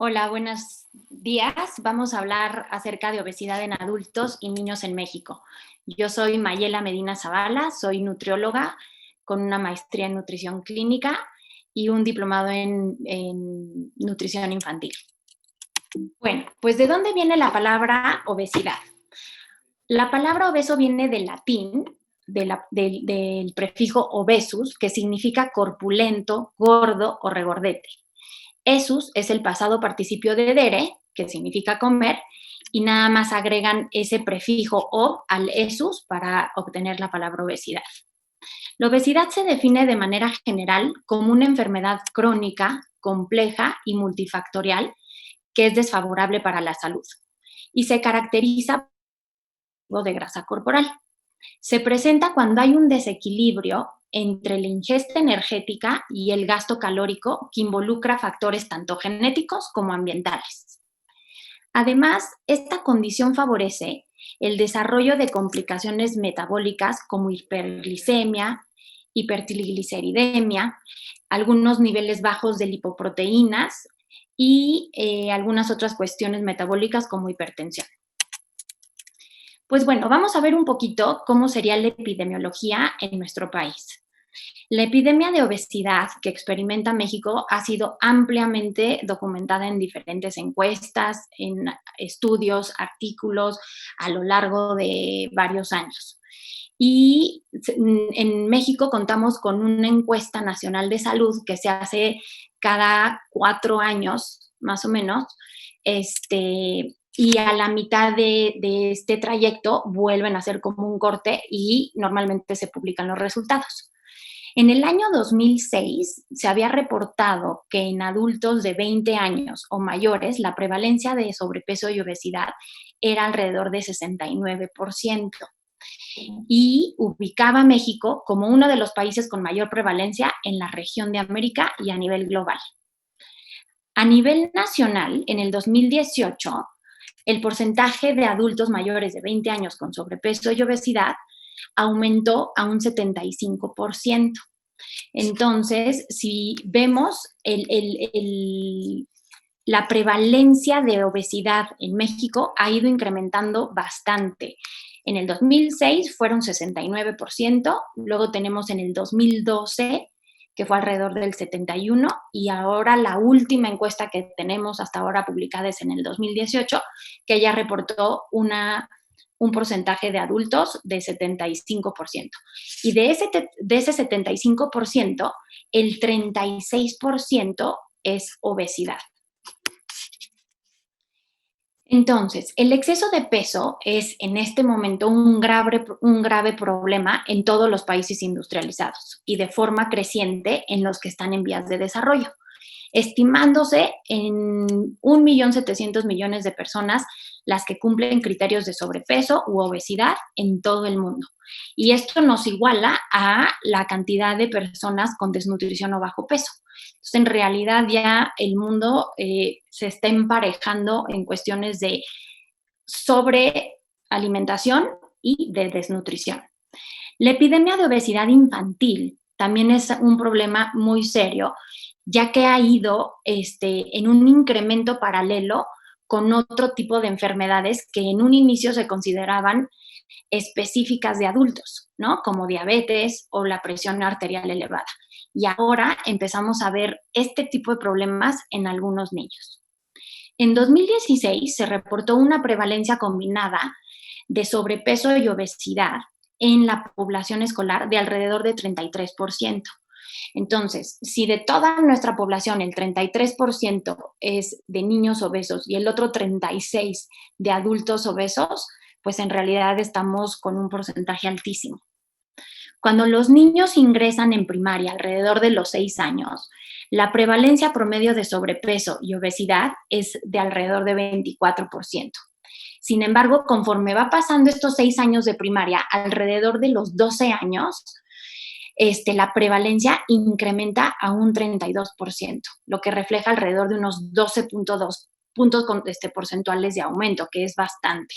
Hola, buenos días. Vamos a hablar acerca de obesidad en adultos y niños en México. Yo soy Mayela Medina Zavala, soy nutrióloga con una maestría en nutrición clínica y un diplomado en nutrición infantil. Bueno, pues ¿de dónde viene la palabra obesidad? La palabra obeso viene del latín, del prefijo obesus, que significa corpulento, gordo o regordete. Esus es el pasado participio de dere, que significa comer, y nada más agregan ese prefijo o al esus para obtener la palabra obesidad. La obesidad se define de manera general como una enfermedad crónica, compleja y multifactorial que es desfavorable para la salud y se caracteriza por de grasa corporal. Se presenta cuando hay un desequilibrio entre la ingesta energética y el gasto calórico que involucra factores tanto genéticos como ambientales. Además, esta condición favorece el desarrollo de complicaciones metabólicas como hiperglicemia, hipertrigliceridemia, algunos niveles bajos de lipoproteínas y algunas otras cuestiones metabólicas como hipertensión. Pues bueno, vamos a ver un poquito cómo sería la epidemiología en nuestro país. La epidemia de obesidad que experimenta México ha sido ampliamente documentada en diferentes encuestas, en estudios, artículos a lo largo de varios años. Y en México contamos con una encuesta nacional de salud que se hace cada 4 años, más o menos, y a la mitad de este trayecto vuelven a hacer como un corte y normalmente se publican los resultados. En el año 2006 se había reportado que en adultos de 20 años o mayores la prevalencia de sobrepeso y obesidad era alrededor de 69% y ubicaba a México como uno de los países con mayor prevalencia en la región de América y a nivel global. A nivel nacional, en el 2018, el porcentaje de adultos mayores de 20 años con sobrepeso y obesidad aumentó a un 75%. Entonces, si vemos la prevalencia de obesidad en México ha ido incrementando bastante. En el 2006 fueron 69%, luego tenemos en el 2012 que fue alrededor del 71%, y ahora la última encuesta que tenemos hasta ahora publicada es en el 2018, que ya reportó un porcentaje de adultos de 75%. Y de ese 75%, el 36% es obesidad. Entonces, el exceso de peso es en este momento un grave problema en todos los países industrializados y de forma creciente en los que están en vías de desarrollo, estimándose en 1.700.000.000 de personas las que cumplen criterios de sobrepeso u obesidad en todo el mundo. Y esto nos iguala a la cantidad de personas con desnutrición o bajo peso. Entonces, en realidad ya el mundo se está emparejando en cuestiones de sobrealimentación y de desnutrición. La epidemia de obesidad infantil también es un problema muy serio, ya que ha ido en un incremento paralelo con otro tipo de enfermedades que en un inicio se consideraban específicas de adultos, ¿no? Como diabetes o la presión arterial elevada. Y ahora empezamos a ver este tipo de problemas en algunos niños. En 2016 se reportó una prevalencia combinada de sobrepeso y obesidad en la población escolar de alrededor de 33%. Entonces, si de toda nuestra población el 33% es de niños obesos y el otro 36% de adultos obesos, pues en realidad estamos con un porcentaje altísimo. Cuando los niños ingresan en primaria alrededor de los 6 años, la prevalencia promedio de sobrepeso y obesidad es de alrededor de 24%. Sin embargo, conforme va pasando estos 6 años de primaria, alrededor de los 12 años, la prevalencia incrementa a un 32%, lo que refleja alrededor de unos 12.2 puntos porcentuales de aumento, que es bastante.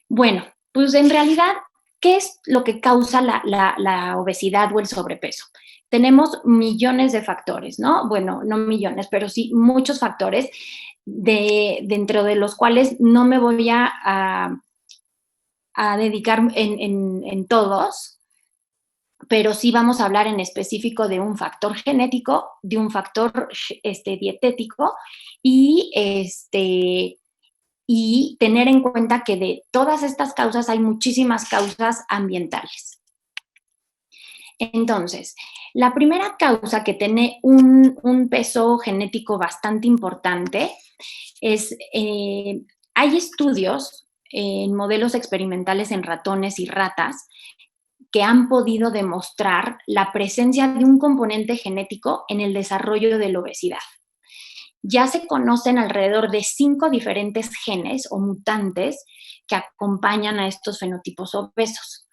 Bueno, pues en realidad, ¿qué es lo que causa la obesidad o el sobrepeso? tenemos millones de factores, ¿no? Bueno, no millones, pero sí muchos factores dentro de los cuales no me voy a dedicar en todos, pero sí vamos a hablar en específico de un factor genético, de un factor dietético y, y tener en cuenta que de todas estas causas hay muchísimas causas ambientales. Entonces, la primera causa que tiene un peso genético bastante importante es, hay estudios en modelos experimentales en ratones y ratas que han podido demostrar la presencia de un componente genético en el desarrollo de la obesidad. Ya se conocen alrededor de 5 diferentes genes o mutantes que acompañan a estos fenotipos obesos.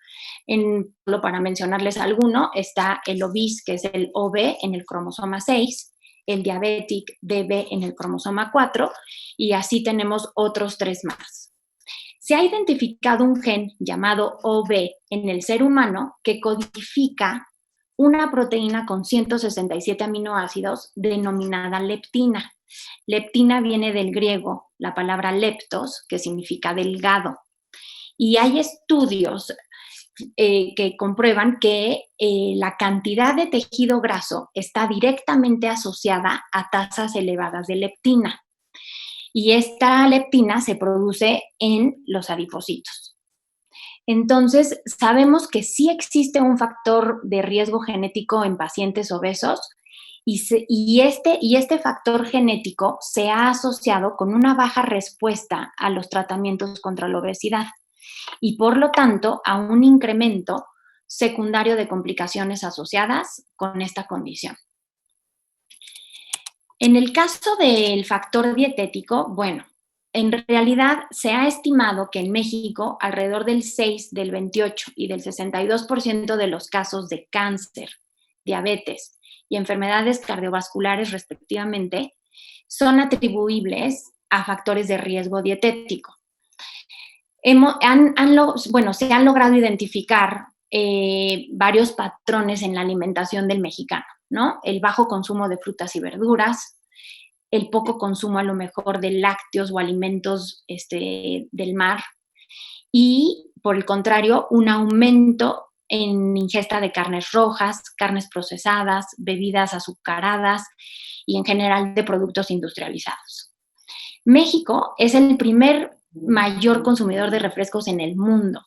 Solo para mencionarles alguno, está el obese, que es el OB en el cromosoma 6, el diabetic DB en el cromosoma 4, y así tenemos otros 3 más. Se ha identificado un gen llamado OB en el ser humano que codifica una proteína con 167 aminoácidos denominada leptina. Leptina viene del griego, la palabra leptos, que significa delgado. Y hay estudios que comprueban que la cantidad de tejido graso está directamente asociada a tasas elevadas de leptina. Y esta leptina se produce en los adipocitos. Entonces, sabemos que sí existe un factor de riesgo genético en pacientes obesos y este factor genético se ha asociado con una baja respuesta a los tratamientos contra la obesidad y por lo tanto a un incremento secundario de complicaciones asociadas con esta condición. En el caso del factor dietético, bueno, en realidad se ha estimado que en México alrededor del 6, del 28 y del 62% de los casos de cáncer, diabetes y enfermedades cardiovasculares respectivamente son atribuibles a factores de riesgo dietético. Se han logrado identificar varios patrones en la alimentación del mexicano, ¿no? El bajo consumo de frutas y verduras, el poco consumo a lo mejor de lácteos o alimentos del mar y, por el contrario, un aumento en ingesta de carnes rojas, carnes procesadas, bebidas azucaradas y en general de productos industrializados. México es el primer mayor consumidor de refrescos en el mundo.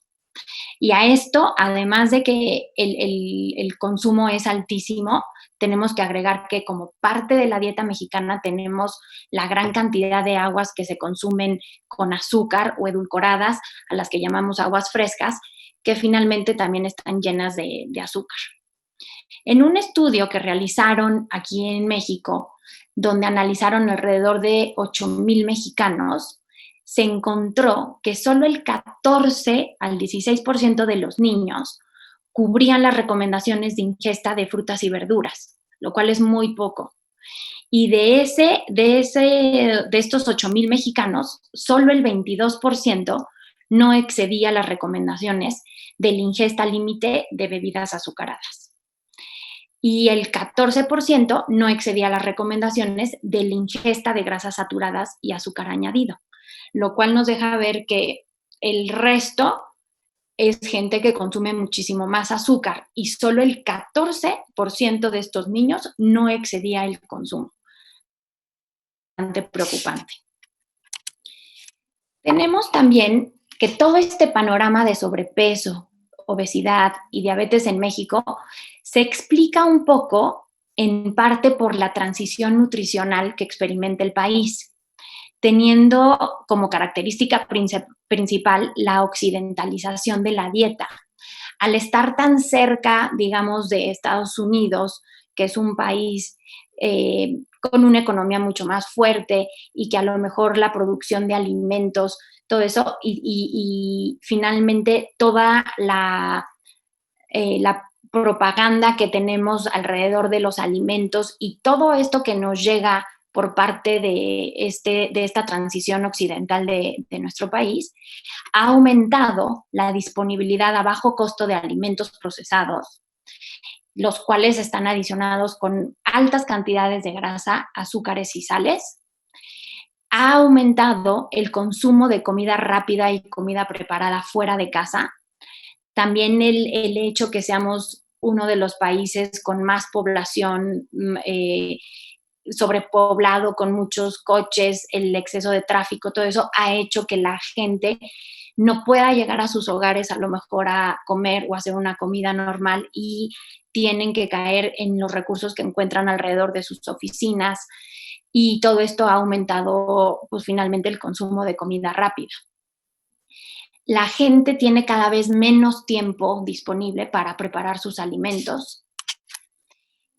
Y a esto, además de que el consumo es altísimo, tenemos que agregar que como parte de la dieta mexicana tenemos la gran cantidad de aguas que se consumen con azúcar o edulcoradas, a las que llamamos aguas frescas, que finalmente también están llenas de azúcar. En un estudio que realizaron aquí en México, donde analizaron alrededor de 8,000 mexicanos, se encontró que solo el 14 al 16% de los niños cubrían las recomendaciones de ingesta de frutas y verduras, lo cual es muy poco. Y de estos 8,000 mexicanos, solo el 22% no excedía las recomendaciones de la ingesta límite de bebidas azucaradas. Y el 14% no excedía las recomendaciones de la ingesta de grasas saturadas y azúcar añadido, lo cual nos deja ver que el resto es gente que consume muchísimo más azúcar y solo el 14% de estos niños no excedía el consumo. Bastante preocupante. Tenemos también que todo este panorama de sobrepeso, obesidad y diabetes en México se explica un poco en parte por la transición nutricional que experimenta el país, teniendo como característica principal la occidentalización de la dieta. Al estar tan cerca, digamos, de Estados Unidos, que es un país con una economía mucho más fuerte y que a lo mejor la producción de alimentos, todo eso, y finalmente toda la propaganda que tenemos alrededor de los alimentos y todo esto que nos llega por parte de esta transición occidental de nuestro país, ha aumentado la disponibilidad a bajo costo de alimentos procesados los cuales están adicionados con altas cantidades de grasa, azúcares y sales. Ha aumentado el consumo de comida rápida y comida preparada fuera de casa. También el hecho que seamos uno de los países con más población sobrepoblado, con muchos coches, el exceso de tráfico, todo eso ha hecho que la gente no pueda llegar a sus hogares a lo mejor a comer o hacer una comida normal y tienen que caer en los recursos que encuentran alrededor de sus oficinas, y todo esto ha aumentado pues finalmente el consumo de comida rápida. La gente tiene cada vez menos tiempo disponible para preparar sus alimentos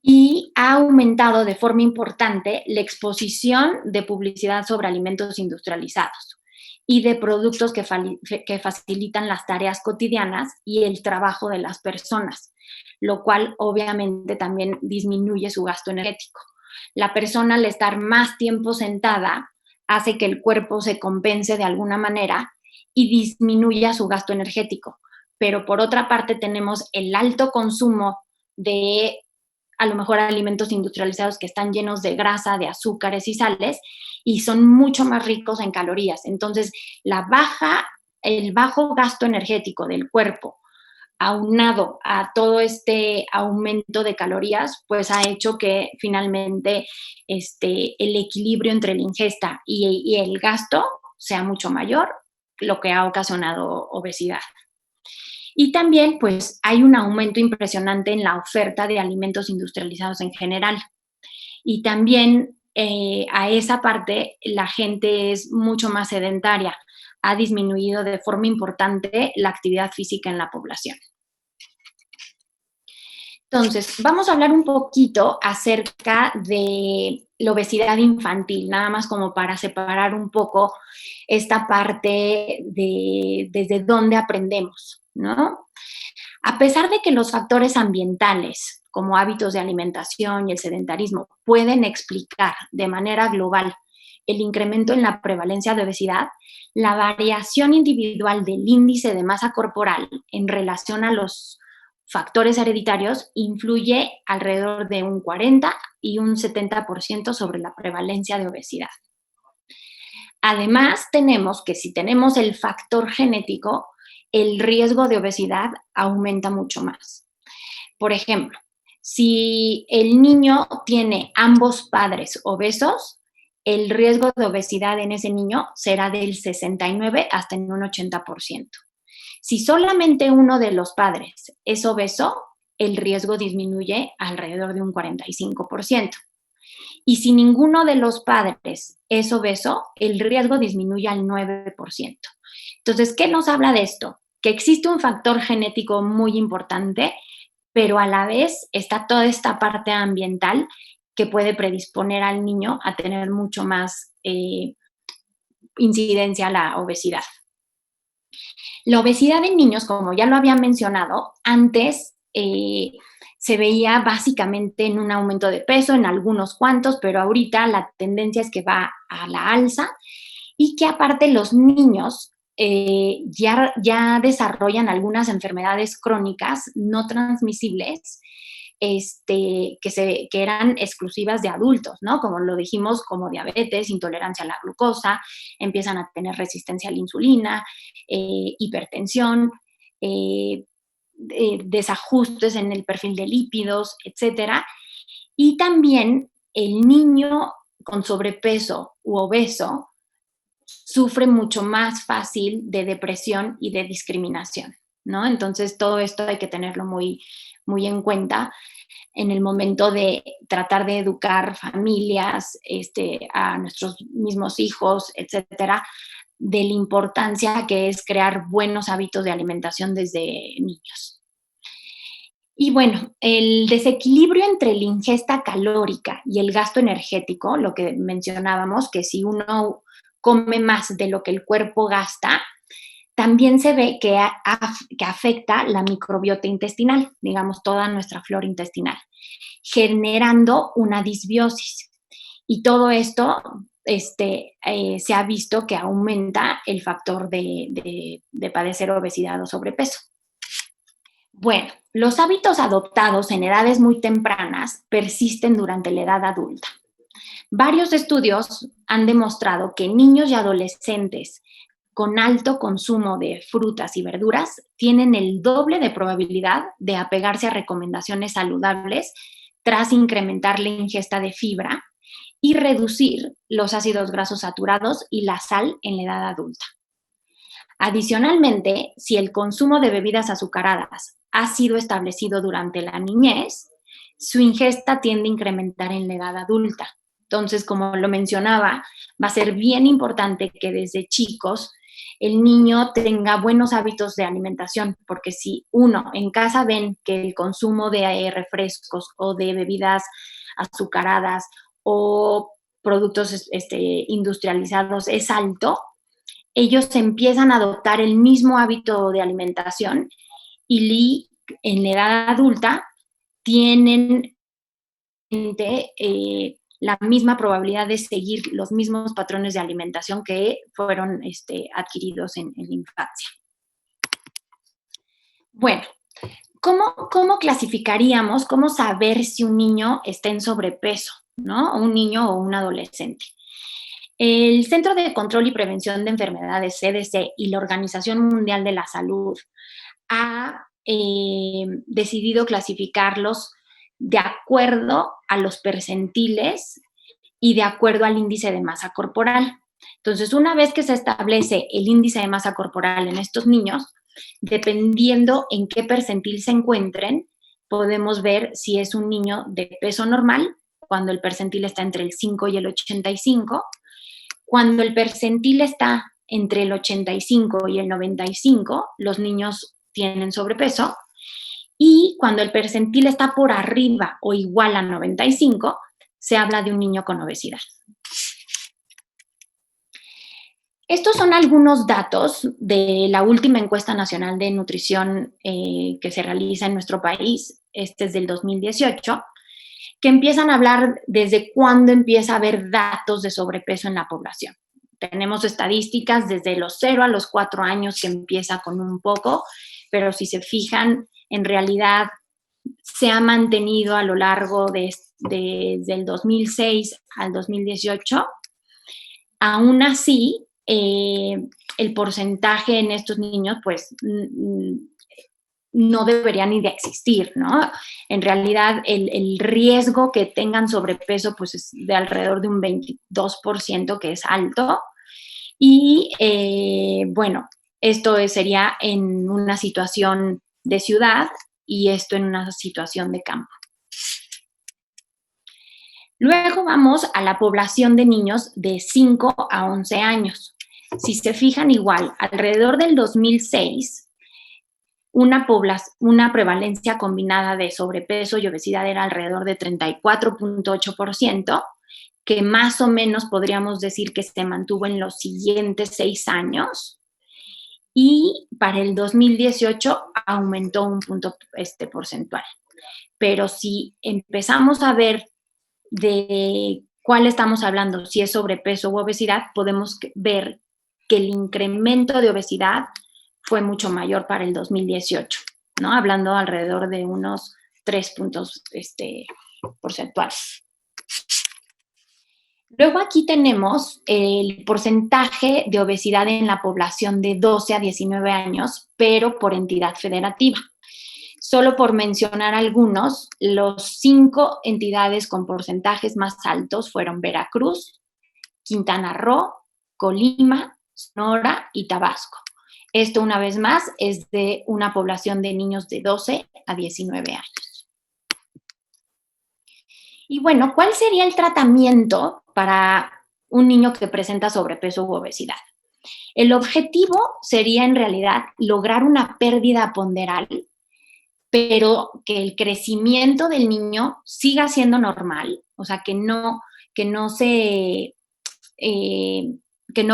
y ha aumentado de forma importante la exposición de publicidad sobre alimentos industrializados y de productos que facilitan las tareas cotidianas y el trabajo de las personas, lo cual obviamente también disminuye su gasto energético. La persona, al estar más tiempo sentada, hace que el cuerpo se compense de alguna manera y disminuya su gasto energético. Pero por otra parte tenemos el alto consumo de a lo mejor alimentos industrializados que están llenos de grasa, de azúcares y sales, y son mucho más ricos en calorías. Entonces, el bajo gasto energético del cuerpo, aunado a todo este aumento de calorías, pues ha hecho que finalmente el equilibrio entre la ingesta y el gasto sea mucho mayor, lo que ha ocasionado obesidad. Y también, pues, hay un aumento impresionante en la oferta de alimentos industrializados en general. Y también a esa parte la gente es mucho más sedentaria. Ha disminuido de forma importante la actividad física en la población. Entonces, vamos a hablar un poquito acerca de la obesidad infantil, nada más como para separar un poco esta parte de desde dónde aprendemos, ¿no? A pesar de que los factores ambientales, como hábitos de alimentación y el sedentarismo, pueden explicar de manera global el incremento en la prevalencia de obesidad, la variación individual del índice de masa corporal en relación a los factores hereditarios influye alrededor de un 40 y un 70% sobre la prevalencia de obesidad. Además, tenemos que si tenemos el factor genético, el riesgo de obesidad aumenta mucho más. Por ejemplo, si el niño tiene ambos padres obesos, el riesgo de obesidad en ese niño será del 69 hasta en un 80%. Si solamente uno de los padres es obeso, el riesgo disminuye alrededor de un 45%. Y si ninguno de los padres es obeso, el riesgo disminuye al 9%. Entonces, ¿qué nos habla de esto? Que existe un factor genético muy importante, pero a la vez está toda esta parte ambiental que puede predisponer al niño a tener mucho más incidencia a la obesidad. La obesidad en niños, como ya lo había mencionado, antes se veía básicamente en un aumento de peso, en algunos cuantos, pero ahorita la tendencia es que va a la alza y que aparte los niños ya desarrollan algunas enfermedades crónicas no transmisibles que eran exclusivas de adultos, ¿no? Como lo dijimos, como diabetes, intolerancia a la glucosa, empiezan a tener resistencia a la insulina, hipertensión, desajustes en el perfil de lípidos, etcétera. Y también el niño con sobrepeso u obeso sufre mucho más fácil de depresión y de discriminación, ¿no? Entonces, todo esto hay que tenerlo muy, muy en cuenta en el momento de tratar de educar familias, a nuestros mismos hijos, etcétera, de la importancia que es crear buenos hábitos de alimentación desde niños. Y bueno, el desequilibrio entre la ingesta calórica y el gasto energético, lo que mencionábamos, que si uno come más de lo que el cuerpo gasta, también se ve que afecta la microbiota intestinal, digamos, toda nuestra flora intestinal, generando una disbiosis. Y todo esto se ha visto que aumenta el factor de padecer obesidad o sobrepeso. Bueno, Los hábitos adoptados en edades muy tempranas persisten durante la edad adulta. Varios estudios han demostrado que niños y adolescentes con alto consumo de frutas y verduras tienen el doble de probabilidad de apegarse a recomendaciones saludables tras incrementar la ingesta de fibra y reducir los ácidos grasos saturados y la sal en la edad adulta. Adicionalmente, si el consumo de bebidas azucaradas ha sido establecido durante la niñez, su ingesta tiende a incrementar en la edad adulta. Entonces, como lo mencionaba, va a ser bien importante que desde chicos el niño tenga buenos hábitos de alimentación, porque si uno en casa ven que el consumo de refrescos o de bebidas azucaradas o productos industrializados es alto, ellos empiezan a adoptar el mismo hábito de alimentación y en la edad adulta tienen la misma probabilidad de seguir los mismos patrones de alimentación que fueron adquiridos en la infancia. Bueno, ¿cómo clasificaríamos, cómo saber si un niño está en sobrepeso, ¿no? Un niño o un adolescente. El Centro de Control y Prevención de Enfermedades, CDC, y la Organización Mundial de la Salud ha decidido clasificarlos de acuerdo a los percentiles y de acuerdo al índice de masa corporal. Entonces, una vez que se establece el índice de masa corporal en estos niños, dependiendo en qué percentil se encuentren, podemos ver si es un niño de peso normal, cuando el percentil está entre el 5 y el 85. Cuando el percentil está entre el 85 y el 95, los niños tienen sobrepeso. Y cuando el percentil está por arriba o igual a 95, se habla de un niño con obesidad. Estos son algunos datos de la última encuesta nacional de nutrición que se realiza en nuestro país. Este es del 2018, que empiezan a hablar desde cuándo empieza a haber datos de sobrepeso en la población. Tenemos estadísticas desde los 0 a los 4 años que empieza con un poco, pero si se fijan, en realidad se ha mantenido a lo largo desde el 2006 al 2018. Aún así, el porcentaje en estos niños, pues, no debería ni de existir, ¿no? En realidad, el riesgo que tengan sobrepeso, pues, es de alrededor de un 22%, que es alto. Y, bueno, esto sería en una situación de ciudad y esto en una situación de campo. Luego vamos a la población de niños de 5 a 11 años. Si se fijan igual, alrededor del 2006, una prevalencia combinada de sobrepeso y obesidad era alrededor de 34.8%, que más o menos podríamos decir que se mantuvo en los siguientes 6 años. Y para el 2018 aumentó un punto porcentual. Pero si empezamos a ver de cuál estamos hablando, si es sobrepeso u obesidad, podemos ver que el incremento de obesidad fue mucho mayor para el 2018, ¿no? Hablando alrededor de unos 3 puntos porcentuales. Luego aquí tenemos el porcentaje de obesidad en la población de 12 a 19 años, pero por entidad federativa. Solo por mencionar algunos, los 5 entidades con porcentajes más altos fueron Veracruz, Quintana Roo, Colima, Sonora y Tabasco. Esto, una vez más, es de una población de niños de 12 a 19 años. Y bueno, ¿cuál sería el tratamiento para un niño que presenta sobrepeso u obesidad? El objetivo sería, en realidad, lograr una pérdida ponderal, pero que el crecimiento del niño siga siendo normal, o sea, que no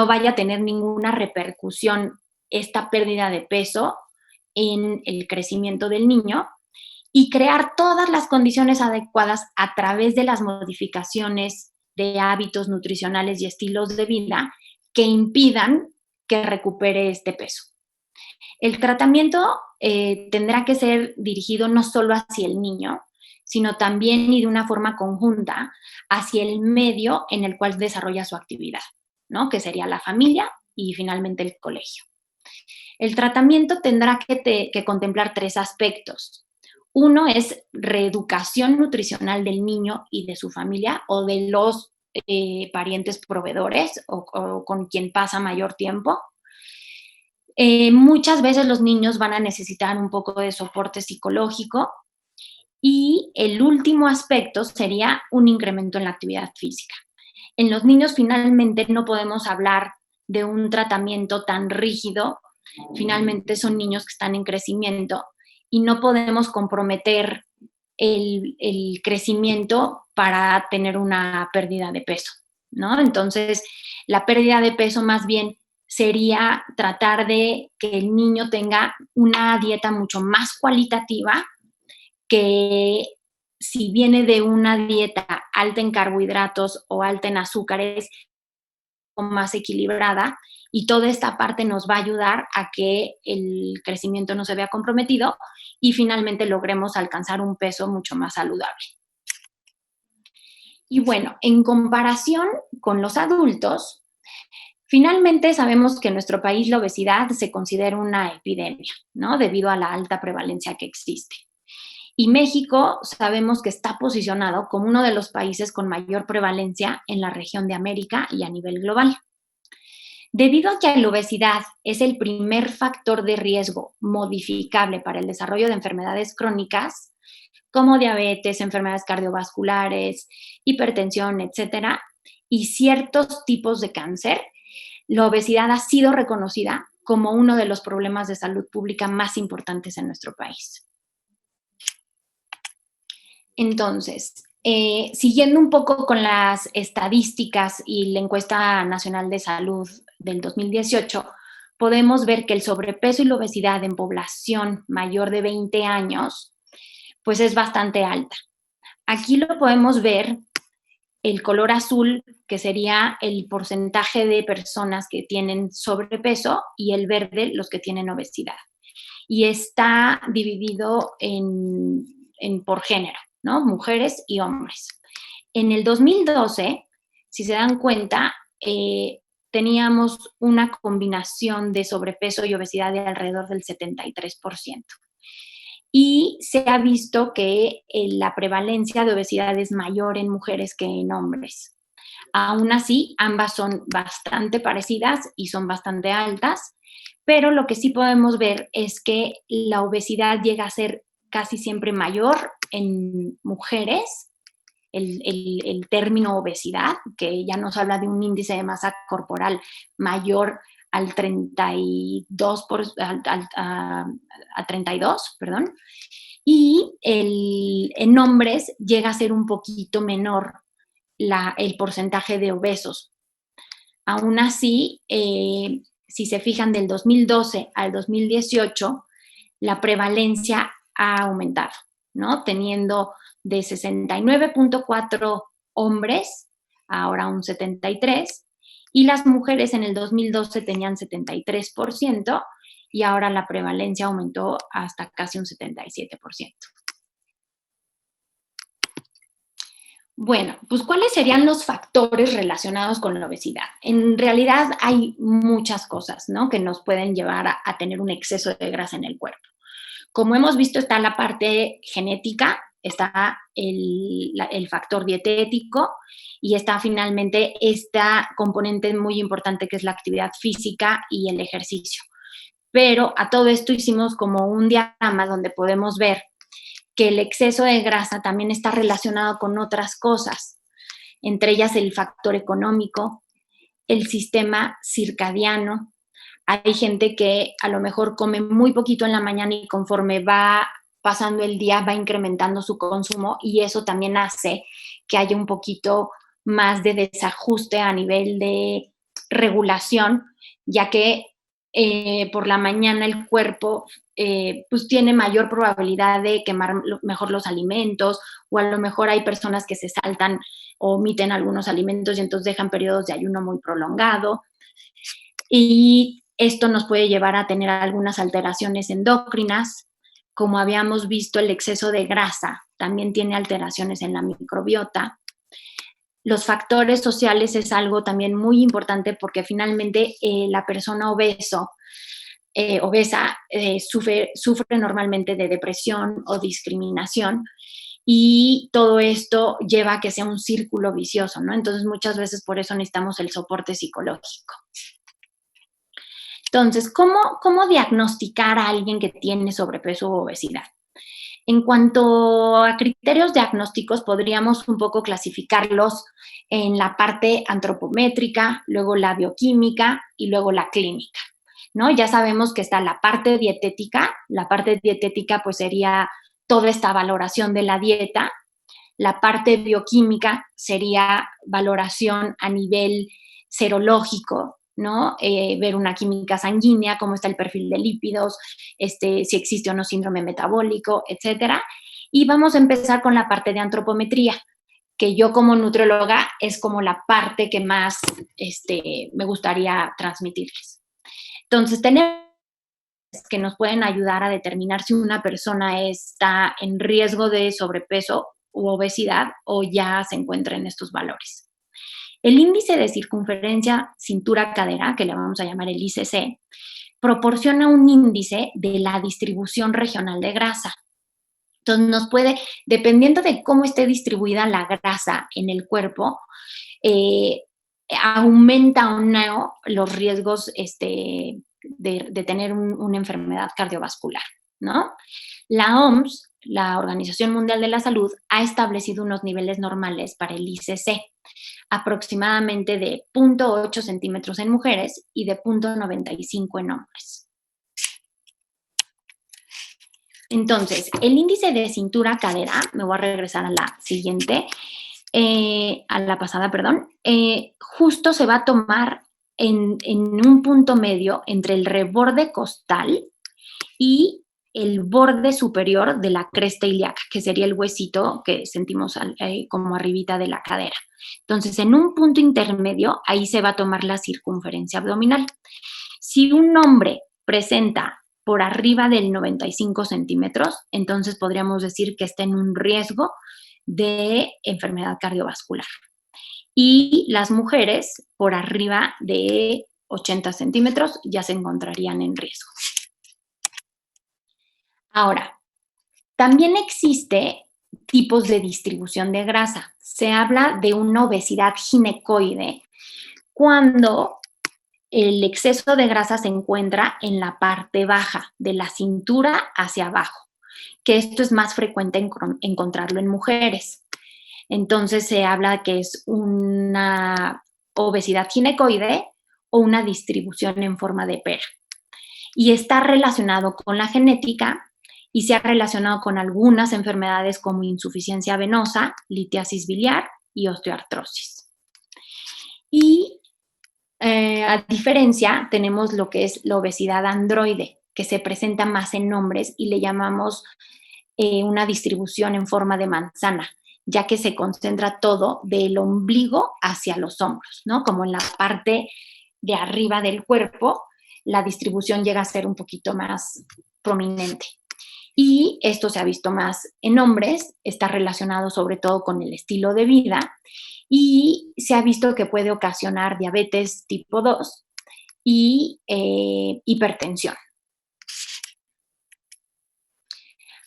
vaya a tener ninguna repercusión esta pérdida de peso en el crecimiento del niño, y crear todas las condiciones adecuadas a través de las modificaciones de hábitos nutricionales y estilos de vida que impidan que recupere este peso. El tratamiento tendrá que ser dirigido no solo hacia el niño, sino también y de una forma conjunta hacia el medio en el cual desarrolla su actividad, ¿no? Que sería la familia y finalmente el colegio. El tratamiento tendrá que contemplar 3 aspectos. Uno es reeducación nutricional del niño y de su familia o de los parientes proveedores o con quien pasa mayor tiempo. Muchas veces los niños van a necesitar un poco de soporte psicológico y el último aspecto sería un incremento en la actividad física. En los niños finalmente no podemos hablar de un tratamiento tan rígido, finalmente son niños que están en crecimiento y no podemos comprometer el crecimiento para tener una pérdida de peso, ¿no? Entonces, la pérdida de peso más bien sería tratar de que el niño tenga una dieta mucho más cualitativa que si viene de una dieta alta en carbohidratos o alta en azúcares o más equilibrada y toda esta parte nos va a ayudar a que el crecimiento no se vea comprometido y finalmente logremos alcanzar un peso mucho más saludable. Y bueno, en comparación con los adultos, finalmente sabemos que en nuestro país la obesidad se considera una epidemia, ¿no? Debido a la alta prevalencia que existe. Y México sabemos que está posicionado como uno de los países con mayor prevalencia en la región de América y a nivel global. Debido a que la obesidad es el primer factor de riesgo modificable para el desarrollo de enfermedades crónicas, como diabetes, enfermedades cardiovasculares, hipertensión, etcétera, y ciertos tipos de cáncer, la obesidad ha sido reconocida como uno de los problemas de salud pública más importantes en nuestro país. Entonces, siguiendo un poco con las estadísticas y la encuesta nacional de salud del 2018, podemos ver que el sobrepeso y la obesidad en población mayor de 20 años, pues es bastante alta. Aquí lo podemos ver, el color azul, que sería el porcentaje de personas que tienen sobrepeso, y el verde, los que tienen obesidad. Y está dividido por género, ¿no? Mujeres y hombres. En el 2012, si se dan cuenta, teníamos una combinación de sobrepeso y obesidad de alrededor del 73%. Y se ha visto que la prevalencia de obesidad es mayor en mujeres que en hombres. Aún así, ambas son bastante parecidas y son bastante altas, pero lo que sí podemos ver es que la obesidad llega a ser casi siempre mayor en mujeres, el término obesidad, que ya nos habla de un índice de masa corporal mayor al 32, a 32, perdón, y en hombres llega a ser un poquito menor el porcentaje de obesos. Aún así, si se fijan del 2012 al 2018, la prevalencia ha aumentado, ¿no? Teniendo de 69.4 hombres, ahora un 73%, y las mujeres en el 2012 tenían 73% y ahora la prevalencia aumentó hasta casi un 77%. Bueno, pues ¿cuáles serían los factores relacionados con la obesidad? En realidad hay muchas cosas, ¿no? Que nos pueden llevar a tener un exceso de grasa en el cuerpo. Como hemos visto, está la parte genética, está el factor dietético y está finalmente esta componente muy importante que es la actividad física y el ejercicio. Pero a todo esto hicimos como un diagrama donde podemos ver que el exceso de grasa también está relacionado con otras cosas, entre ellas el factor económico, el sistema circadiano. Hay gente que a lo mejor come muy poquito en la mañana y conforme va pasando el día va incrementando su consumo y eso también hace que haya un poquito más de desajuste a nivel de regulación, ya que por la mañana el cuerpo pues tiene mayor probabilidad de quemar mejor los alimentos, o a lo mejor hay personas que se saltan o omiten algunos alimentos y entonces dejan periodos de ayuno muy prolongado. Y Esto nos puede llevar a tener algunas alteraciones endocrinas. Como habíamos visto, el exceso de grasa también tiene alteraciones en la microbiota. Los factores sociales es algo también muy importante porque finalmente la persona obesa sufre normalmente de depresión o discriminación, y todo esto lleva a que sea un círculo vicioso, ¿no? Entonces, muchas veces por eso necesitamos el soporte psicológico. Entonces, ¿cómo diagnosticar a alguien que tiene sobrepeso u obesidad? En cuanto a criterios diagnósticos, podríamos un poco clasificarlos en la parte antropométrica, luego la bioquímica y luego la clínica, ¿no? Ya sabemos que está la parte dietética. La parte dietética pues sería toda esta valoración de la dieta. La parte bioquímica sería valoración a nivel serológico, ¿no? Ver una química sanguínea, cómo está el perfil de lípidos, si existe o no síndrome metabólico, etcétera. Y vamos a empezar con la parte de antropometría, que yo como nutrióloga es como la parte que más me gustaría transmitirles. Entonces, tenemos que nos pueden ayudar a determinar si una persona está en riesgo de sobrepeso u obesidad o ya se encuentra en estos valores. El índice de circunferencia cintura-cadera, que le vamos a llamar el ICC, proporciona un índice de la distribución regional de grasa. Entonces, nos puede, dependiendo de cómo esté distribuida la grasa en el cuerpo, aumenta o no los riesgos de tener una enfermedad cardiovascular, ¿no? La OMS, la Organización Mundial de la Salud, ha establecido unos niveles normales para el ICC, aproximadamente de 0.8 centímetros en mujeres y de 0.95 en hombres. Entonces, el índice de cintura-cadera, me voy a regresar a la siguiente, a la pasada, perdón, justo se va a tomar en un punto medio entre el reborde costal y el borde superior de la cresta ilíaca, que sería el huesito que sentimos como arribita de la cadera. Entonces, en un punto intermedio, ahí se va a tomar la circunferencia abdominal. Si un hombre presenta por arriba del 95 centímetros, entonces podríamos decir que está en un riesgo de enfermedad cardiovascular. Y las mujeres por arriba de 80 centímetros ya se encontrarían en riesgo. Ahora, también existe tipos de distribución de grasa. Se habla de una obesidad ginecoide cuando el exceso de grasa se encuentra en la parte baja, de la cintura hacia abajo, que esto es más frecuente encontrarlo en mujeres. Entonces se habla que es una obesidad ginecoide o una distribución en forma de pera. Y está relacionado con la genética y se ha relacionado con algunas enfermedades como insuficiencia venosa, litiasis biliar y osteoartrosis. Y a diferencia, tenemos lo que es la obesidad androide, que se presenta más en hombres y le llamamos una distribución en forma de manzana, ya que se concentra todo del ombligo hacia los hombros, ¿no? Como en la parte de arriba del cuerpo, la distribución llega a ser un poquito más prominente. Y esto se ha visto más en hombres, está relacionado sobre todo con el estilo de vida y se ha visto que puede ocasionar diabetes tipo 2 y hipertensión.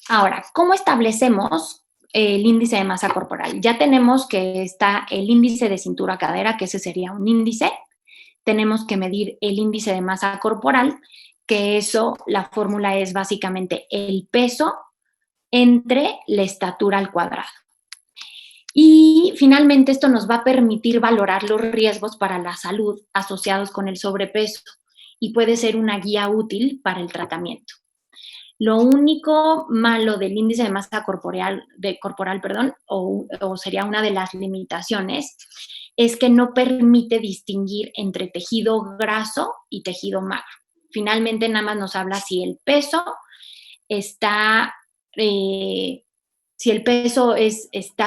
Ahora, ¿cómo establecemos el índice de masa corporal? Ya tenemos que está el índice de cintura-cadera, que ese sería un índice. Tenemos que medir el índice de masa corporal, que eso, la fórmula es básicamente el peso entre la estatura al cuadrado. Y finalmente esto nos va a permitir valorar los riesgos para la salud asociados con el sobrepeso y puede ser una guía útil para el tratamiento. Lo único malo del índice de masa corporal, o sería una de las limitaciones, es que no permite distinguir entre tejido graso y tejido magro. Finalmente nada más nos habla si el peso está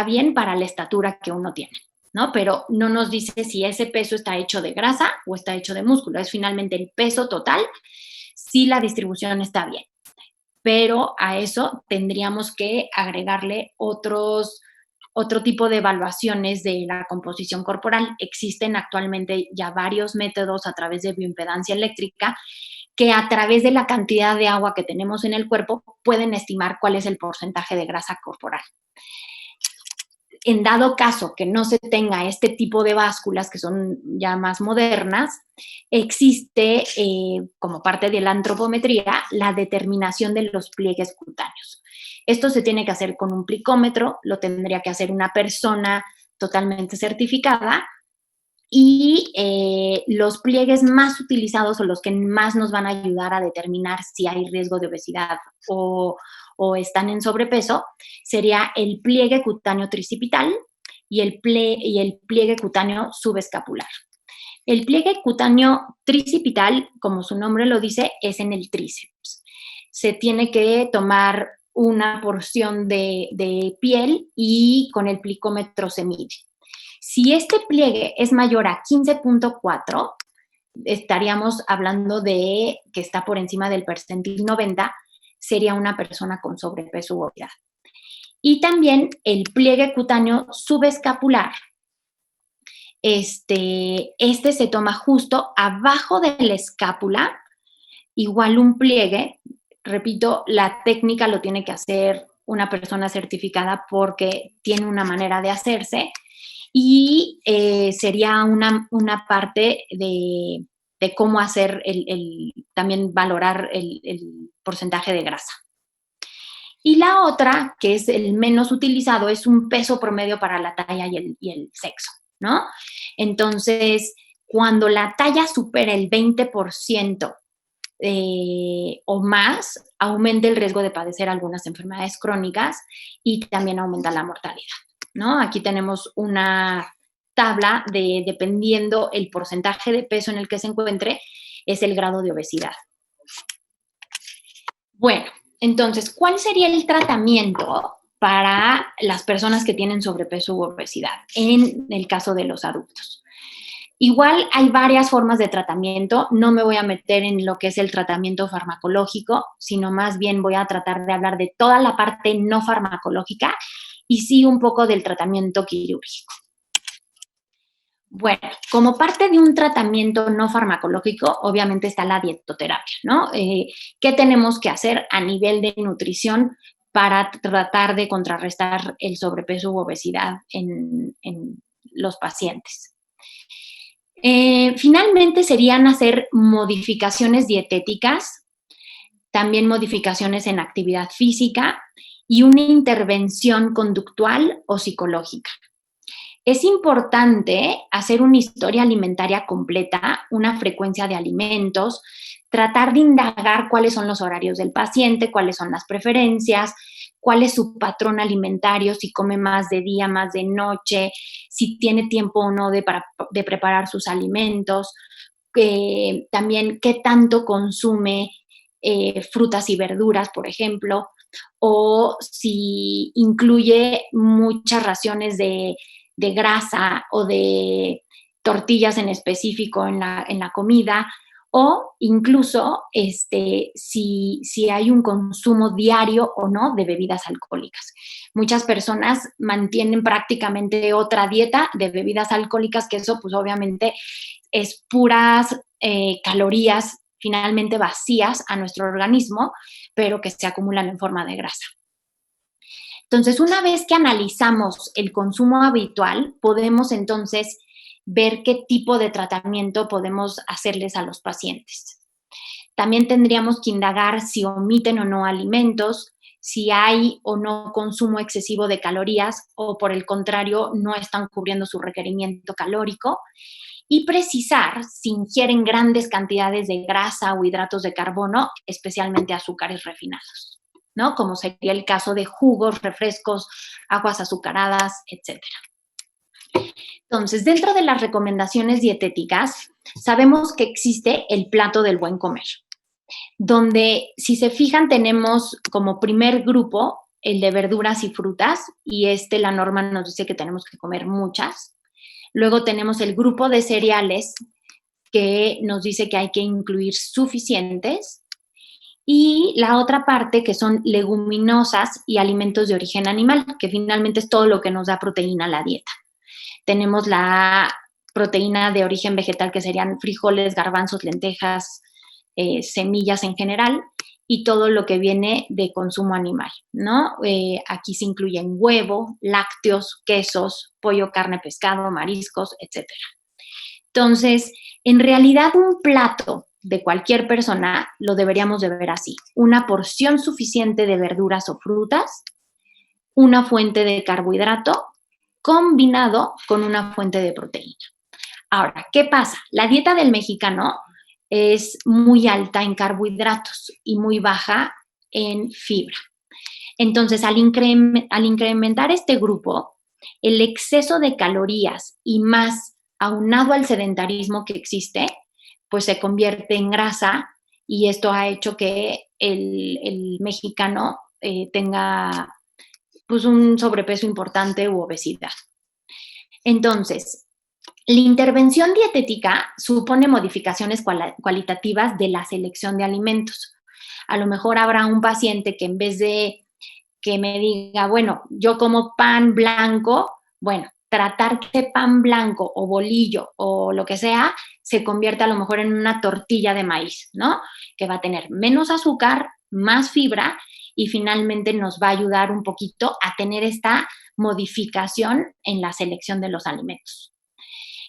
bien para la estatura que uno tiene. ¿no? Pero no nos dice si ese peso está hecho de grasa o está hecho de músculo. Es finalmente el peso total si la distribución está bien. Pero a eso tendríamos que agregarle otro tipo de evaluaciones de la composición corporal. Existen actualmente ya varios métodos a través de bioimpedancia eléctrica que a través de la cantidad de agua que tenemos en el cuerpo pueden estimar cuál es el porcentaje de grasa corporal. En dado caso que no se tenga este tipo de básculas, que son ya más modernas, existe, como parte de la antropometría, la determinación de los pliegues cutáneos. Esto se tiene que hacer con un plicómetro, lo tendría que hacer una persona totalmente certificada, y los pliegues más utilizados o los que más nos van a ayudar a determinar si hay riesgo de obesidad o están en sobrepeso sería el pliegue cutáneo tricipital y el pliegue cutáneo subescapular. El pliegue cutáneo tricipital, como su nombre lo dice, es en el tríceps. Se tiene que tomar una porción de piel y con el plicómetro se mide. Si este pliegue es mayor a 15.4, estaríamos hablando de que está por encima del percentil 90, sería una persona con sobrepeso u obesidad. Y también el pliegue cutáneo subescapular. Este se toma justo abajo de la escápula, igual un pliegue. Repito, la técnica lo tiene que hacer una persona certificada porque tiene una manera de hacerse. Y sería una parte de cómo hacer también valorar el porcentaje de grasa. Y la otra, que es el menos utilizado, es un peso promedio para la talla y el sexo, ¿no? Entonces, cuando la talla supera el 20% o más, aumenta el riesgo de padecer algunas enfermedades crónicas y también aumenta la mortalidad, ¿no? Aquí tenemos una tabla de, dependiendo el porcentaje de peso en el que se encuentre, es el grado de obesidad. Bueno, entonces, ¿cuál sería el tratamiento para las personas que tienen sobrepeso u obesidad en el caso de los adultos? Igual hay varias formas de tratamiento, no me voy a meter en lo que es el tratamiento farmacológico, sino más bien voy a tratar de hablar de toda la parte no farmacológica y sí un poco del tratamiento quirúrgico. Bueno, como parte de un tratamiento no farmacológico, obviamente está la dietoterapia, ¿no? ¿Qué tenemos que hacer a nivel de nutrición para tratar de contrarrestar el sobrepeso u obesidad en los pacientes? Finalmente serían hacer modificaciones dietéticas, también modificaciones en actividad física y una intervención conductual o psicológica. Es importante hacer una historia alimentaria completa, una frecuencia de alimentos, tratar de indagar cuáles son los horarios del paciente, cuáles son las preferencias, cuál es su patrón alimentario, si come más de día, más de noche, si tiene tiempo o no de preparar sus alimentos, también qué tanto consume frutas y verduras, por ejemplo, o si incluye muchas raciones de grasa o de tortillas en específico en la comida, o incluso si hay un consumo diario o no de bebidas alcohólicas. Muchas personas mantienen prácticamente otra dieta de bebidas alcohólicas, que eso pues obviamente es puras calorías finalmente vacías a nuestro organismo, pero que se acumulan en forma de grasa. Entonces, una vez que analizamos el consumo habitual, podemos entonces ver qué tipo de tratamiento podemos hacerles a los pacientes. También tendríamos que indagar si omiten o no alimentos, si hay o no consumo excesivo de calorías o por el contrario no están cubriendo su requerimiento calórico, y precisar si ingieren grandes cantidades de grasa o hidratos de carbono, especialmente azúcares refinados, ¿no? Como sería el caso de jugos, refrescos, aguas azucaradas, etc. Entonces, dentro de las recomendaciones dietéticas, sabemos que existe el plato del buen comer, donde, si se fijan, tenemos como primer grupo el de verduras y frutas, y la norma nos dice que tenemos que comer muchas. Luego tenemos el grupo de cereales que nos dice que hay que incluir suficientes. Y la otra parte que son leguminosas y alimentos de origen animal, que finalmente es todo lo que nos da proteína a la dieta. Tenemos la proteína de origen vegetal, que serían frijoles, garbanzos, lentejas, semillas en general, y todo lo que viene de consumo animal, ¿no? Aquí se incluyen huevo, lácteos, quesos, pollo, carne, pescado, mariscos, etcétera. Entonces, en realidad un plato de cualquier persona lo deberíamos de ver así: una porción suficiente de verduras o frutas, una fuente de carbohidrato combinado con una fuente de proteína. Ahora, ¿qué pasa? La dieta del mexicano es muy alta en carbohidratos y muy baja en fibra. Entonces, al incrementar este grupo, el exceso de calorías y más aunado al sedentarismo que existe, pues se convierte en grasa, y esto ha hecho que el mexicano tenga pues un sobrepeso importante u obesidad. Entonces, la intervención dietética supone modificaciones cualitativas de la selección de alimentos. A lo mejor habrá un paciente que en vez de que me diga, bueno, yo como pan blanco, bueno, tratar que pan blanco o bolillo o lo que sea se convierta a lo mejor en una tortilla de maíz, ¿no? Que va a tener menos azúcar, más fibra, y finalmente nos va a ayudar un poquito a tener esta modificación en la selección de los alimentos.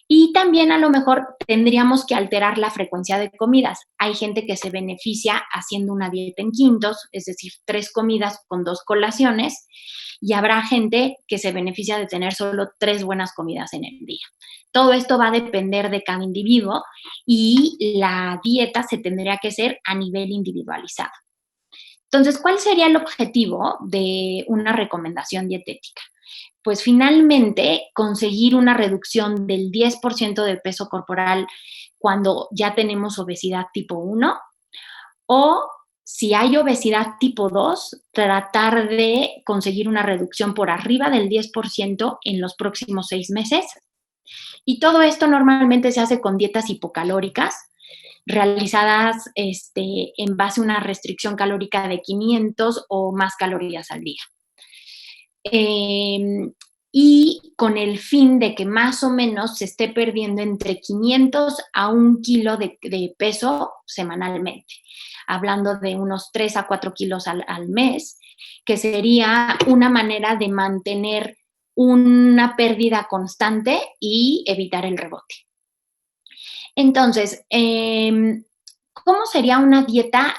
Y también a lo mejor tendríamos que alterar la frecuencia de comidas. Hay gente que se beneficia haciendo una dieta en quintos, es decir, 3 comidas con 2 colaciones, y habrá gente que se beneficia de tener solo 3 buenas comidas en el día. Todo esto va a depender de cada individuo, y la dieta se tendría que hacer a nivel individualizado. Entonces, ¿cuál sería el objetivo de una recomendación dietética? Pues finalmente conseguir una reducción del 10% de peso corporal cuando ya tenemos obesidad tipo 1, o si hay obesidad tipo 2, tratar de conseguir una reducción por arriba del 10% en los próximos 6 meses. Y todo esto normalmente se hace con dietas hipocalóricas, realizadas en base a una restricción calórica de 500 o más calorías al día. Y con el fin de que más o menos se esté perdiendo entre 500 a 1 kilo de peso semanalmente, hablando de unos 3 a 4 kilos al mes, que sería una manera de mantener una pérdida constante y evitar el rebote. Entonces, ¿cómo sería una dieta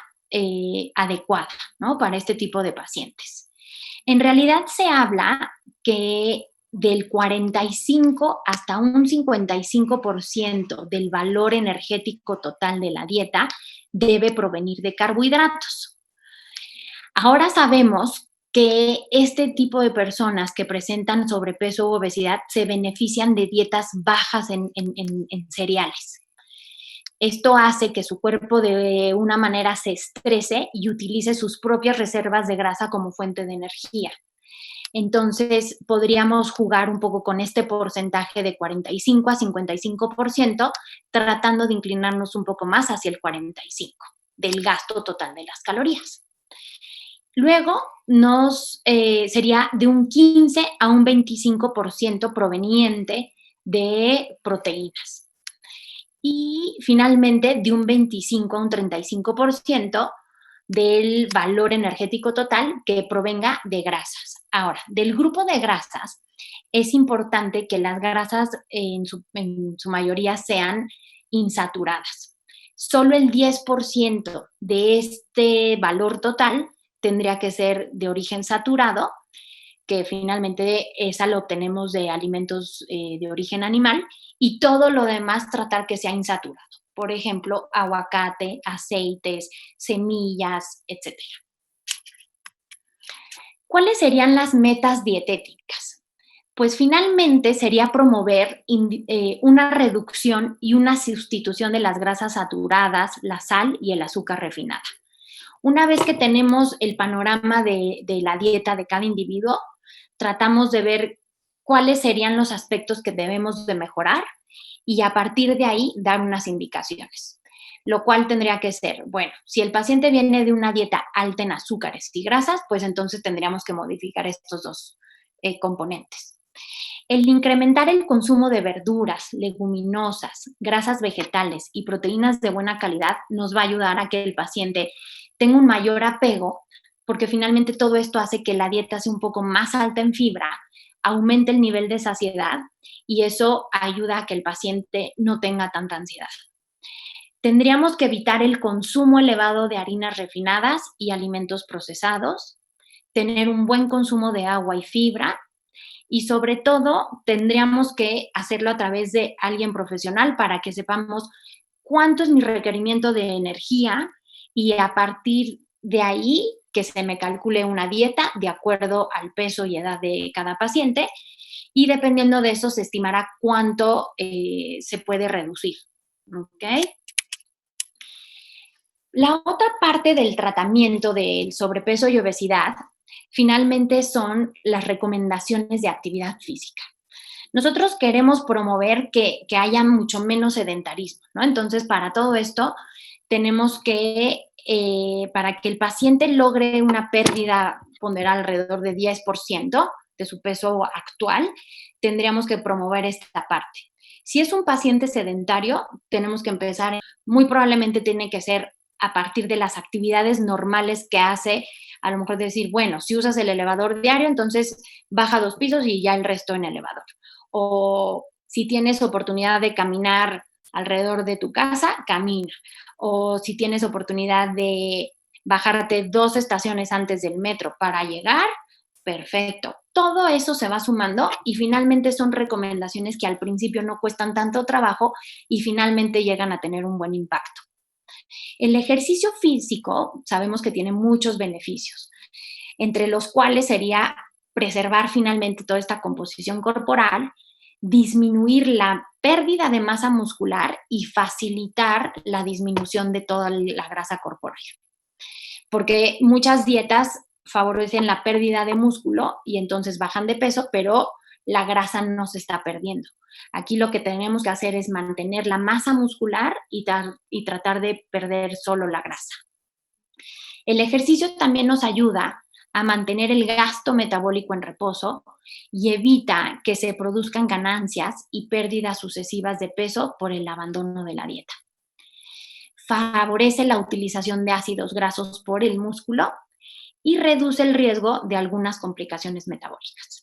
adecuada, ¿no?, para este tipo de pacientes? En realidad se habla que del 45 hasta un 55% del valor energético total de la dieta debe provenir de carbohidratos. Ahora sabemos que este tipo de personas que presentan sobrepeso u obesidad se benefician de dietas bajas en cereales. Esto hace que su cuerpo de una manera se estrese y utilice sus propias reservas de grasa como fuente de energía. Entonces, podríamos jugar un poco con este porcentaje de 45 a 55%, tratando de inclinarnos un poco más hacia el 45% del gasto total de las calorías. Luego, sería de un 15 a un 25% proveniente de proteínas. Y finalmente, de un 25 a un 35% del valor energético total que provenga de grasas. Ahora, del grupo de grasas, es importante que las grasas en su mayoría sean insaturadas. Solo el 10% de este valor total tendría que ser de origen saturado, que finalmente esa lo obtenemos de alimentos de origen animal, y todo lo demás tratar que sea insaturado. Por ejemplo, aguacate, aceites, semillas, etc. ¿Cuáles serían las metas dietéticas? Pues finalmente sería promover una reducción y una sustitución de las grasas saturadas, la sal y el azúcar refinada. Una vez que tenemos el panorama de la dieta de cada individuo, tratamos de ver cuáles serían los aspectos que debemos de mejorar y a partir de ahí dar unas indicaciones. Lo cual tendría que ser, bueno, si el paciente viene de una dieta alta en azúcares y grasas, pues entonces tendríamos que modificar estos dos componentes. El incrementar el consumo de verduras, leguminosas, grasas vegetales y proteínas de buena calidad nos va a ayudar a que el paciente tenga un mayor apego, porque finalmente todo esto hace que la dieta sea un poco más alta en fibra, aumente el nivel de saciedad y eso ayuda a que el paciente no tenga tanta ansiedad. Tendríamos que evitar el consumo elevado de harinas refinadas y alimentos procesados, tener un buen consumo de agua y fibra y sobre todo tendríamos que hacerlo a través de alguien profesional para que sepamos cuánto es mi requerimiento de energía y a partir de ahí que se me calcule una dieta de acuerdo al peso y edad de cada paciente y dependiendo de eso se estimará cuánto se puede reducir. ¿Ok? La otra parte del tratamiento del sobrepeso y obesidad finalmente son las recomendaciones de actividad física. Nosotros queremos promover que haya mucho menos sedentarismo, ¿no? Entonces, para todo esto, tenemos que, para que el paciente logre una pérdida ponderal alrededor de 10% de su peso actual, tendríamos que promover esta parte. Si es un paciente sedentario, tenemos que empezar, muy probablemente tiene que ser a partir de las actividades normales que hace, a lo mejor decir, bueno, si usas el elevador diario, entonces baja 2 pisos y ya el resto en elevador. O si tienes oportunidad de caminar alrededor de tu casa, camina. O si tienes oportunidad de bajarte 2 estaciones antes del metro para llegar, perfecto. Todo eso se va sumando y finalmente son recomendaciones que al principio no cuestan tanto trabajo y finalmente llegan a tener un buen impacto. El ejercicio físico sabemos que tiene muchos beneficios, entre los cuales sería preservar finalmente toda esta composición corporal, disminuir la pérdida de masa muscular y facilitar la disminución de toda la grasa corporal. Porque muchas dietas favorecen la pérdida de músculo y entonces bajan de peso, pero la grasa no se está perdiendo. Aquí lo que tenemos que hacer es mantener la masa muscular y tratar de perder solo la grasa. El ejercicio también nos ayuda a mantener el gasto metabólico en reposo y evita que se produzcan ganancias y pérdidas sucesivas de peso por el abandono de la dieta. Favorece la utilización de ácidos grasos por el músculo y reduce el riesgo de algunas complicaciones metabólicas.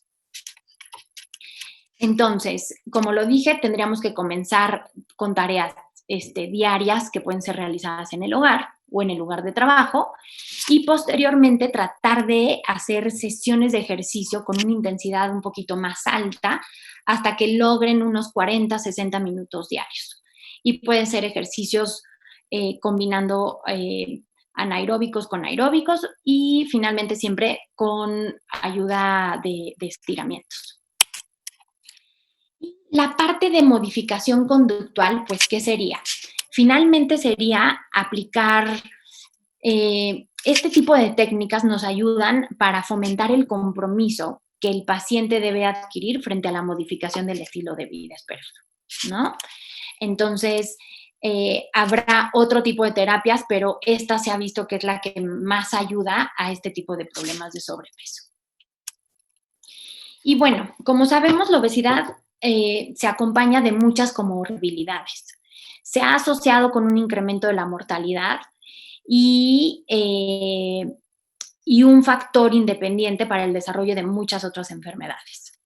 Entonces, como lo dije, tendríamos que comenzar con tareas diarias que pueden ser realizadas en el hogar o en el lugar de trabajo y posteriormente tratar de hacer sesiones de ejercicio con una intensidad un poquito más alta hasta que logren unos 40, 60 minutos diarios. Y pueden ser ejercicios combinando anaeróbicos con aeróbicos y finalmente siempre con ayuda de estiramientos. La parte de modificación conductual, pues, ¿qué sería? Finalmente sería aplicar este tipo de técnicas nos ayudan para fomentar el compromiso que el paciente debe adquirir frente a la modificación del estilo de vida, espero, ¿no? Entonces, habrá otro tipo de terapias, pero esta se ha visto que es la que más ayuda a este tipo de problemas de sobrepeso. Y bueno, como sabemos, la obesidad se acompaña de muchas comorbilidades. Se ha asociado con un incremento de la mortalidad y un factor independiente para el desarrollo de muchas otras enfermedades.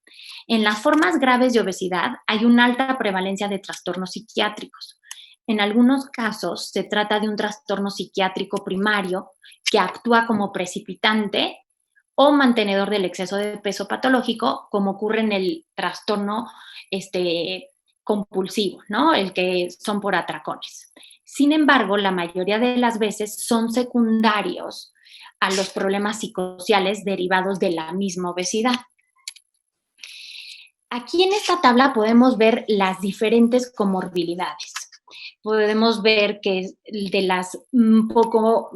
En las formas graves de obesidad hay una alta prevalencia de trastornos psiquiátricos. En algunos casos se trata de un trastorno psiquiátrico primario que actúa como precipitante o mantenedor del exceso de peso patológico, como ocurre en el trastorno compulsivo, ¿no? El que son por atracones. Sin embargo, la mayoría de las veces son secundarios a los problemas psicosociales derivados de la misma obesidad. Aquí en esta tabla podemos ver las diferentes comorbilidades. Podemos ver que de las un poco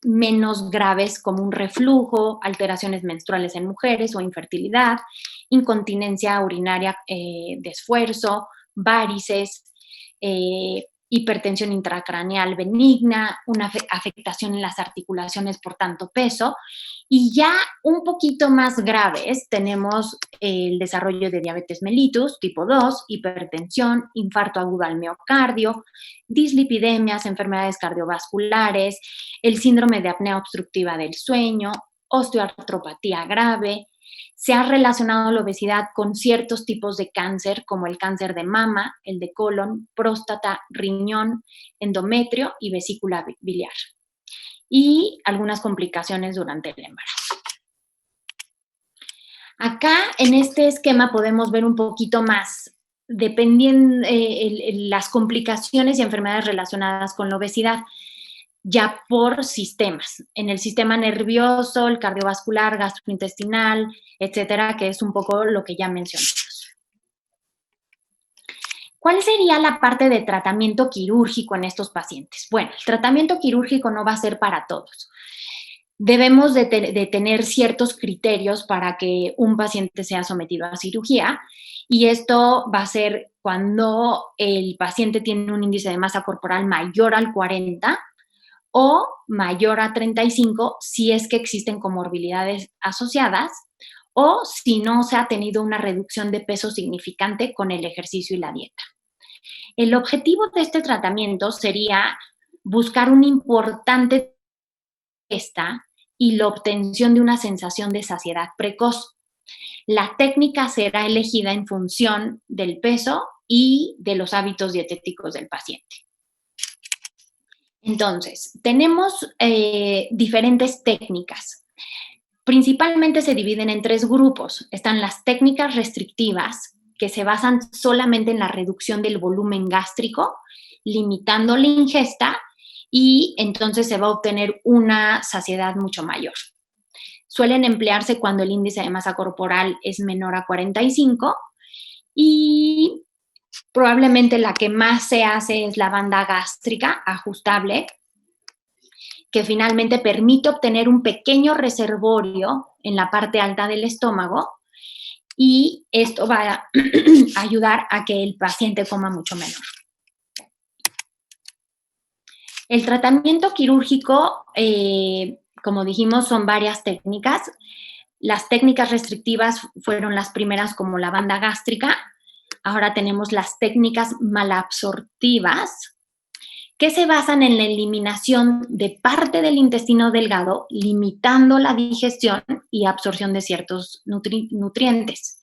menos graves como un reflujo, alteraciones menstruales en mujeres o infertilidad, incontinencia urinaria de esfuerzo, varices, hipertensión intracraneal benigna, una afectación en las articulaciones por tanto peso. Y ya un poquito más graves tenemos el desarrollo de diabetes mellitus tipo 2, hipertensión, infarto agudo al miocardio, dislipidemias, enfermedades cardiovasculares, el síndrome de apnea obstructiva del sueño, osteoartropatía grave. Se ha relacionado la obesidad con ciertos tipos de cáncer, como el cáncer de mama, el de colon, próstata, riñón, endometrio y vesícula biliar. Y algunas complicaciones durante el embarazo. Acá, en este esquema, podemos ver un poquito más, dependiendo las complicaciones y enfermedades relacionadas con la obesidad, ya por sistemas, en el sistema nervioso, el cardiovascular, gastrointestinal, etcétera, que es un poco lo que ya mencionamos. ¿Cuál sería la parte de tratamiento quirúrgico en estos pacientes? Bueno, el tratamiento quirúrgico no va a ser para todos. Debemos de tener ciertos criterios para que un paciente sea sometido a cirugía, y esto va a ser cuando el paciente tiene un índice de masa corporal mayor al 40 o mayor a 35 si es que existen comorbilidades asociadas o si no se ha tenido una reducción de peso significante con el ejercicio y la dieta. El objetivo de este tratamiento sería buscar una importante ingesta y la obtención de una sensación de saciedad precoz. La técnica será elegida en función del peso y de los hábitos dietéticos del paciente. Entonces, tenemos diferentes técnicas. Principalmente se dividen en 3 grupos. Están las técnicas restrictivas, que se basan solamente en la reducción del volumen gástrico, limitando la ingesta, y entonces se va a obtener una saciedad mucho mayor. Suelen emplearse cuando el índice de masa corporal es menor a 45 y probablemente la que más se hace es la banda gástrica ajustable, que finalmente permite obtener un pequeño reservorio en la parte alta del estómago, y esto va a ayudar a que el paciente coma mucho menor. El tratamiento quirúrgico, como dijimos, son varias técnicas. Las técnicas restrictivas fueron las primeras, como la banda gástrica. Ahora tenemos las técnicas malabsortivas, que se basan en la eliminación de parte del intestino delgado, limitando la digestión y absorción de ciertos nutrientes.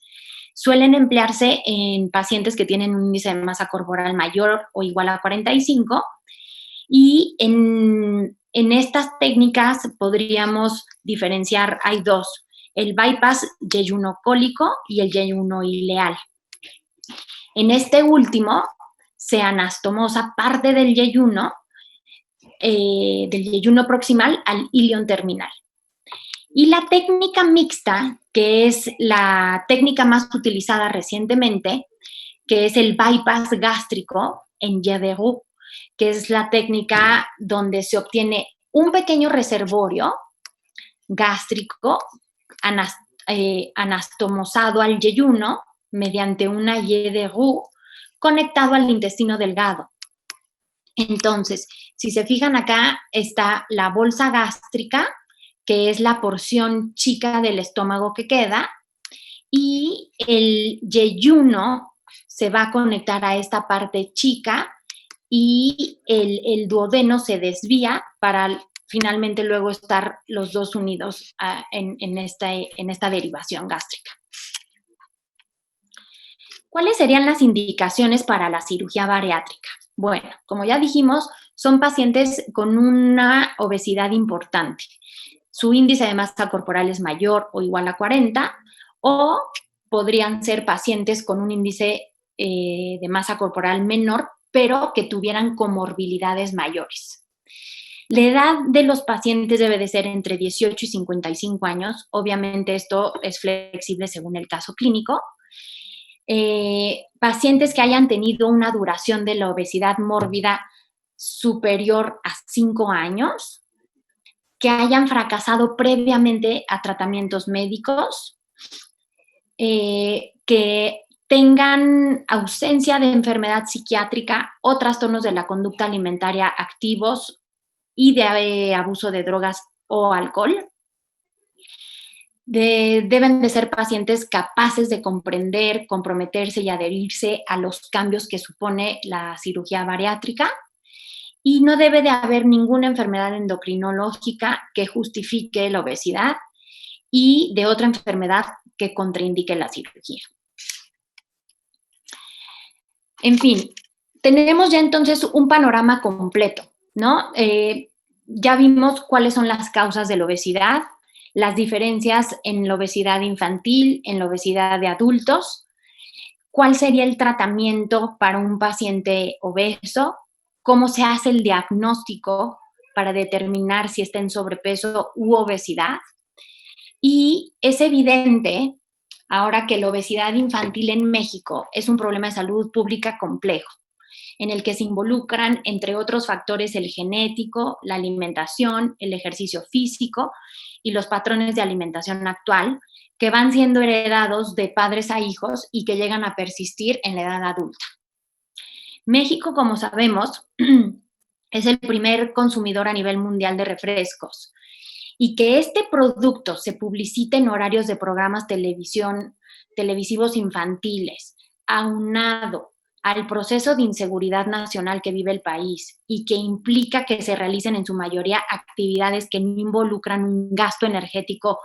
Suelen emplearse en pacientes que tienen un índice de masa corporal mayor o igual a 45, y en estas técnicas podríamos diferenciar, hay 2, el bypass yeyuno-cólico y el yeyuno ileal. En este último se anastomosa parte del yeyuno proximal al ilion terminal. Y la técnica mixta, que es la técnica más utilizada recientemente, que es el bypass gástrico en Yederu, que es la técnica donde se obtiene un pequeño reservorio gástrico anastomosado al yeyuno mediante una Yederu conectado al intestino delgado. Entonces, si se fijan acá, está la bolsa gástrica, que es la porción chica del estómago que queda, y el yeyuno se va a conectar a esta parte chica, y el duodeno se desvía para finalmente luego estar los dos unidos en esta derivación gástrica. ¿Cuáles serían las indicaciones para la cirugía bariátrica? Bueno, como ya dijimos, son pacientes con una obesidad importante. Su índice de masa corporal es mayor o igual a 40, o podrían ser pacientes con un índice de masa corporal menor, pero que tuvieran comorbilidades mayores. La edad de los pacientes debe de ser entre 18 y 55 años. Obviamente esto es flexible según el caso clínico. Pacientes que hayan tenido una duración de la obesidad mórbida superior a 5 años, que hayan fracasado previamente a tratamientos médicos, que tengan ausencia de enfermedad psiquiátrica o trastornos de la conducta alimentaria activos y de abuso de drogas o alcohol. Deben de ser pacientes capaces de comprender, comprometerse y adherirse a los cambios que supone la cirugía bariátrica, y no debe de haber ninguna enfermedad endocrinológica que justifique la obesidad y de otra enfermedad que contraindique la cirugía. En fin, tenemos ya entonces un panorama completo, ¿no? Ya vimos cuáles son las causas de la obesidad, las diferencias en la obesidad infantil, en la obesidad de adultos, cuál sería el tratamiento para un paciente obeso, cómo se hace el diagnóstico para determinar si está en sobrepeso u obesidad. Y es evidente ahora que la obesidad infantil en México es un problema de salud pública complejo, en el que se involucran, entre otros factores, el genético, la alimentación, el ejercicio físico y los patrones de alimentación actual, que van siendo heredados de padres a hijos y que llegan a persistir en la edad adulta. México, como sabemos, es el primer consumidor a nivel mundial de refrescos, y que este producto se publicite en horarios de programas televisivos infantiles, aunado al proceso de inseguridad nacional que vive el país y que implica que se realicen en su mayoría actividades que no involucran un gasto energético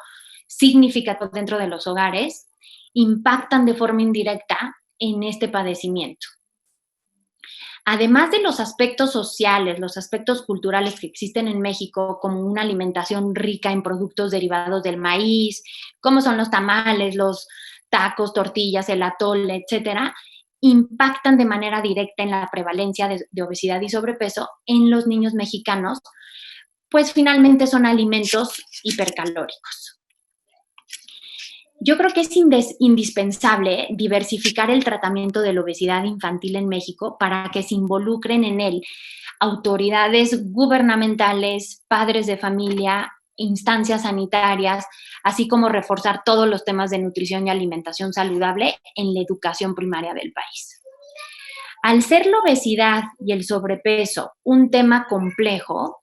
significativo dentro de los hogares, impactan de forma indirecta en este padecimiento. Además de los aspectos sociales, los aspectos culturales que existen en México, como una alimentación rica en productos derivados del maíz, como son los tamales, los tacos, tortillas, el atole, etcétera, impactan de manera directa en la prevalencia de obesidad y sobrepeso en los niños mexicanos, pues finalmente son alimentos hipercalóricos. Yo creo que es indispensable diversificar el tratamiento de la obesidad infantil en México para que se involucren en él autoridades gubernamentales, padres de familia, instancias sanitarias, así como reforzar todos los temas de nutrición y alimentación saludable en la educación primaria del país. Al ser la obesidad y el sobrepeso un tema complejo,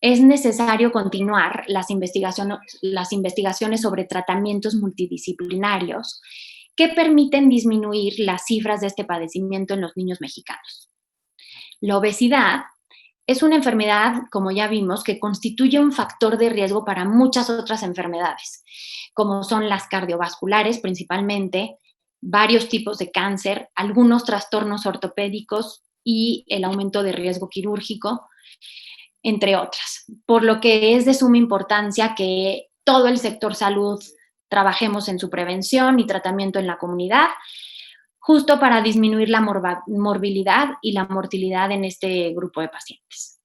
es necesario continuar las investigaciones sobre tratamientos multidisciplinarios que permiten disminuir las cifras de este padecimiento en los niños mexicanos. La obesidad es una enfermedad, como ya vimos, que constituye un factor de riesgo para muchas otras enfermedades, como son las cardiovasculares principalmente, varios tipos de cáncer, algunos trastornos ortopédicos y el aumento de riesgo quirúrgico, entre otras, por lo que es de suma importancia que todo el sector salud trabajemos en su prevención y tratamiento en la comunidad, justo para disminuir la morbilidad y la mortalidad en este grupo de pacientes.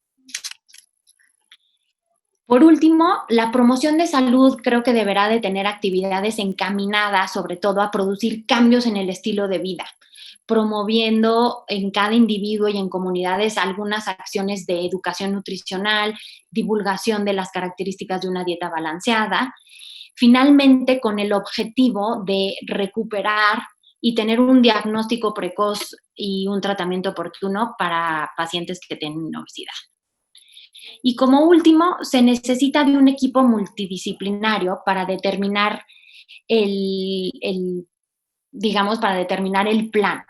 Por último, la promoción de salud creo que deberá de tener actividades encaminadas sobre todo a producir cambios en el estilo de vida, promoviendo en cada individuo y en comunidades algunas acciones de educación nutricional, divulgación de las características de una dieta balanceada, finalmente con el objetivo de recuperar y tener un diagnóstico precoz y un tratamiento oportuno para pacientes que tienen obesidad. Y como último, se necesita de un equipo multidisciplinario para determinar para determinar el plan.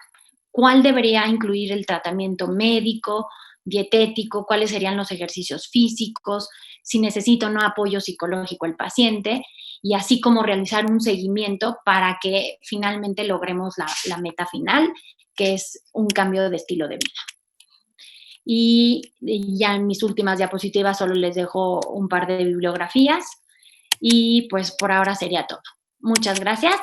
¿Cuál debería incluir el tratamiento médico, dietético? ¿Cuáles serían los ejercicios físicos? Si necesita o no apoyo psicológico el paciente, y así como realizar un seguimiento para que finalmente logremos la meta final, que es un cambio de estilo de vida. Y ya en mis últimas diapositivas solo les dejo un par de bibliografías y pues por ahora sería todo. Muchas gracias.